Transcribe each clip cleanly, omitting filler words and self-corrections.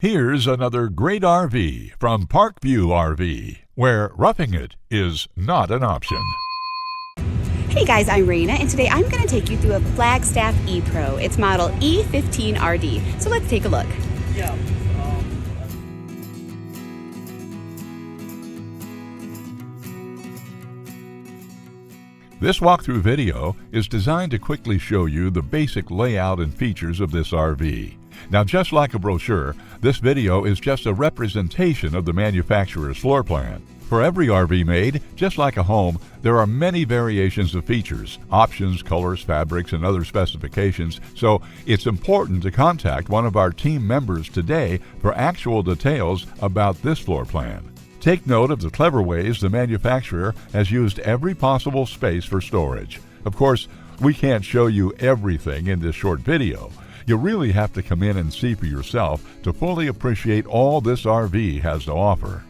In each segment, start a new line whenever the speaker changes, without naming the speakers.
Here's another great RV from Parkview RV, where roughing it is not an option.
Hey guys, I'm Raina, and today I'm going to take you through a Flagstaff E-Pro. It's model E15RD. So let's take a look.
This walkthrough video is designed to quickly show you the basic layout and features of this RV. Now, just like a brochure, this video is just a representation of the manufacturer's floor plan. For every RV made, just like a home, there are many variations of features, options, colors, fabrics, and other specifications, so it's important to contact one of our team members today for actual details about this floor plan. Take note of the clever ways the manufacturer has used every possible space for storage. Of course, we can't show you everything in this short video. You really have to come in and see for yourself to fully appreciate all this RV has to offer.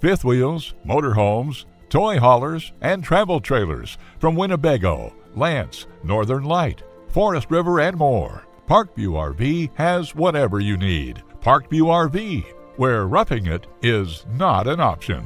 Fifth wheels, motorhomes, toy haulers, and travel trailers from Winnebago, Lance, Northern Light, Forest River, and more. Parkview RV has whatever you need. Parkview RV, where roughing it is not an option.